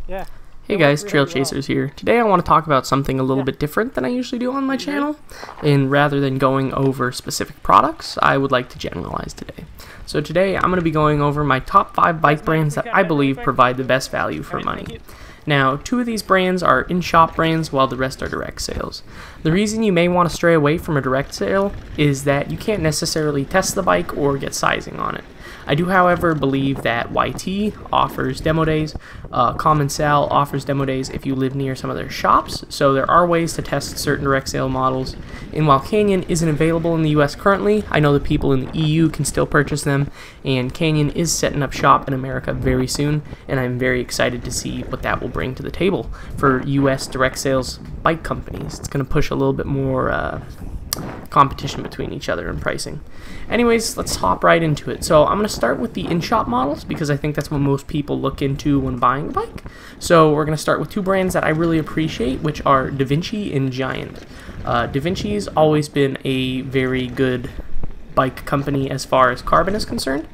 Yeah. Hey guys, Trail Chasers here. Today I want to talk about something a little bit different than I usually do on my channel, and rather than going over specific products, I would like to generalize today. So today I'm going to be going over my top 5 bike brands that I believe provide the best value for money. Now, 2 of these brands are in-shop brands while the rest are direct sales. The reason you may want to stray away from a direct sale is that you can't necessarily test the bike or get sizing on it. I do, however, believe that Whitey offers demo days, Common Sal offers demo days if you live near some of their shops, so there are ways to test certain direct sale models. And while Canyon isn't available in the US currently, I know that people in the EU can still purchase them, and Canyon is setting up shop in America very soon, and I'm very excited to see what that will bring to the table for US direct sales bike companies. It's going to push a little bit more competition between each other in pricing. Anyways, let's hop right into it. So I'm going to start with the in-shop models because I think that's what most people look into when buying a bike. So we're going to start with 2 brands that I really appreciate, which are Vinci and Giant. Vinci's always been a very good bike company as far as carbon is concerned.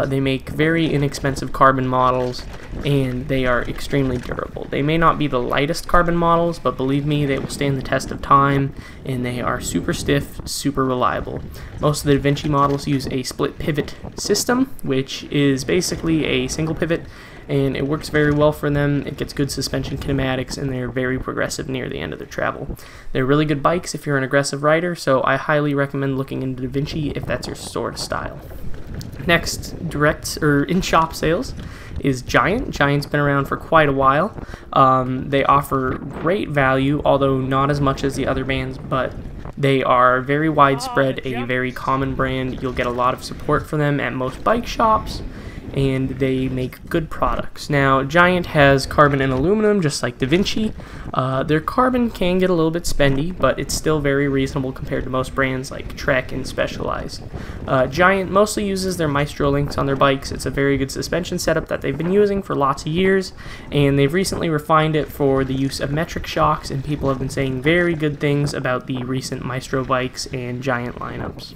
They make very inexpensive carbon models, and they are extremely durable. They may not be the lightest carbon models, but believe me, they will stand the test of time, and they are super stiff, super reliable. Most of the Vinci models use a split pivot system, which is basically a single pivot, and it works very well for them. It gets good suspension kinematics, and they're very progressive near the end of their travel. They're really good bikes if you're an aggressive rider, so I highly recommend looking into Vinci if that's your sort of style. Next, direct or in-shop sales is Giant. Giant's been around for quite a while. They offer great value, although not as much as the other brands, but they are very widespread, a very common brand. You'll get a lot of support for them at most bike shops, and they make good products. Now, Giant has carbon and aluminum, just like Vinci. Their carbon can get a little bit spendy, but it's still very reasonable compared to most brands like Trek and Specialized. Giant mostly uses their Maestro links on their bikes. It's a very good suspension setup that they've been using for lots of years, and they've recently refined it for the use of metric shocks, and people have been saying very good things about the recent Maestro bikes and Giant lineups.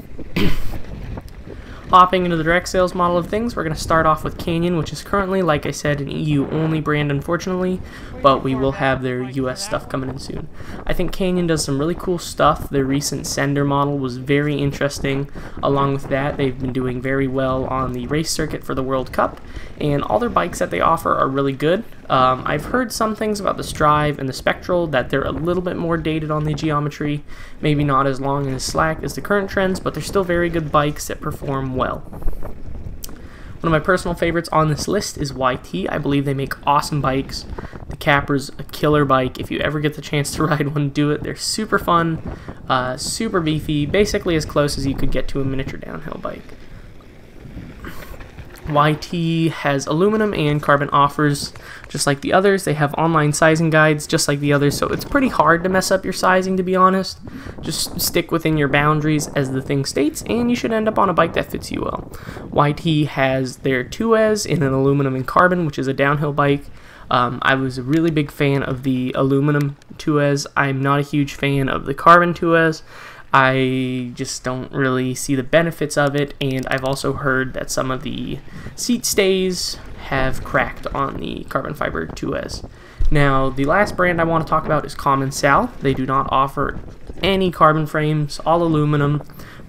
Hopping into the direct sales model of things, we're going to start off with Canyon, which is currently, like I said, an EU-only brand, unfortunately, but we will have their US stuff coming in soon. I think Canyon does some really cool stuff. Their recent Sender model was very interesting. Along with that, they've been doing very well on the race circuit for the World Cup, and all their bikes that they offer are really good. I've heard some things about the Strive and the Spectral, that they're a little bit more dated on the geometry, maybe not as long and as slack as the current trends, but they're still very good bikes that perform well. One of my personal favorites on this list is YT. I believe they make awesome bikes. The Capra's a killer bike. If you ever get the chance to ride one, do it. They're super fun, super beefy, basically as close as you could get to a miniature downhill bike. YT has aluminum and carbon offers just like the others. They have online sizing guides just like the others, so it's pretty hard to mess up your sizing, to be honest. Just stick within your boundaries as the thing states, and you should end up on a bike that fits you well. YT has their 2S in an aluminum and carbon, which is a downhill bike. I was a really big fan of the aluminum 2S. I'm not a huge fan of the carbon 2S. I just don't really see the benefits of it, and I've also heard that some of the seat stays have cracked on the carbon fiber 2S. Now, the last brand I want to talk about is Common Sal. They do not offer any carbon frames, all aluminum,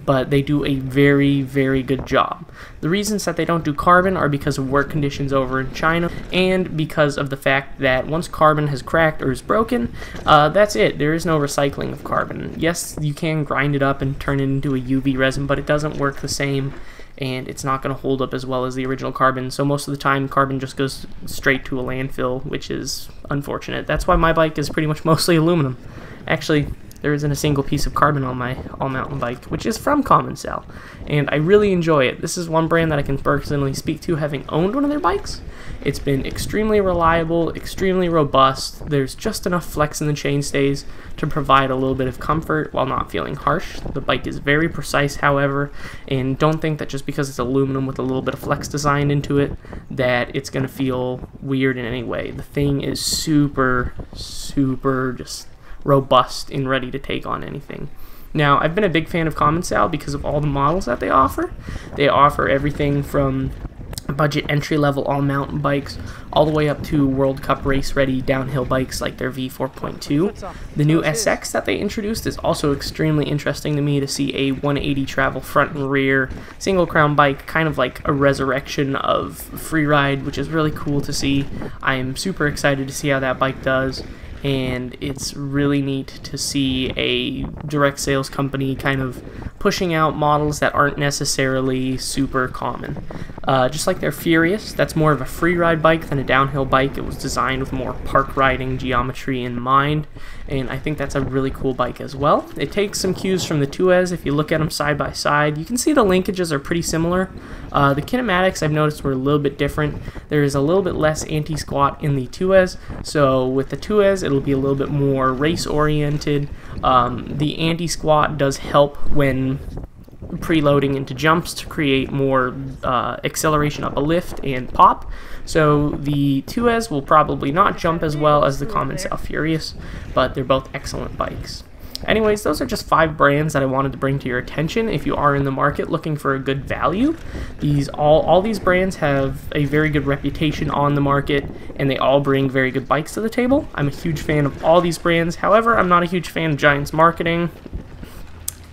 but they do a very, very good job. The reasons that they don't do carbon are because of work conditions over in China, and because of the fact that once carbon has cracked or is broken, that's it. There is no recycling of carbon. Yes, you can grind it up and turn it into a UV resin, but it doesn't work the same, and it's not going to hold up as well as the original carbon, so most of the time carbon just goes straight to a landfill, which is unfortunate. That's why my bike is pretty much mostly aluminum. Actually, there isn't a single piece of carbon on my all-mountain bike, which is from Common Sal, and I really enjoy it. This is one brand that I can personally speak to, having owned one of their bikes. It's been extremely reliable, extremely robust. There's just enough flex in the chainstays to provide a little bit of comfort while not feeling harsh. The bike is very precise, however, and don't think that just because it's aluminum with a little bit of flex designed into it that it's going to feel weird in any way. The thing is super just robust and ready to take on anything. Now, I've been a big fan of Common Sal because of all the models that they offer. They offer everything from budget entry-level all mountain bikes all the way up to World Cup race ready downhill bikes like their V4.2. The new SX that they introduced is also extremely interesting to me, to see a 180 travel front and rear single crown bike, kind of like a resurrection of Freeride, which is really cool to see. I am super excited to see how that bike does, and it's really neat to see a direct sales company kind of pushing out models that aren't necessarily super common. Just like their Furious, that's more of a free ride bike than a downhill bike. It was designed with more park riding geometry in mind, and I think that's a really cool bike as well. It takes some cues from the Tues. If you look at them side by side, you can see the linkages are pretty similar. The kinematics I've noticed were a little bit different. There is a little bit less anti-squat in the Tues, so with the Tues it'll be a little bit more race oriented. The anti-squat does help when preloading into jumps to create more acceleration up a lift and pop. So the Tues will probably not jump as well as the common South Furious, but they're both excellent bikes. Anyways, those are just 5 brands that I wanted to bring to your attention if you are in the market looking for a good value. All these brands have a very good reputation on the market, and they all bring very good bikes to the table. I'm a huge fan of all these brands. However, I'm not a huge fan of Giant's marketing,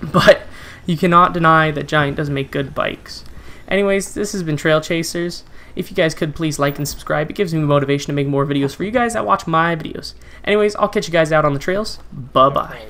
but you cannot deny that Giant does make good bikes. Anyways, this has been Trail Chasers. If you guys could please like and subscribe, it gives me motivation to make more videos for you guys that watch my videos. Anyways, I'll catch you guys out on the trails. Bye-bye.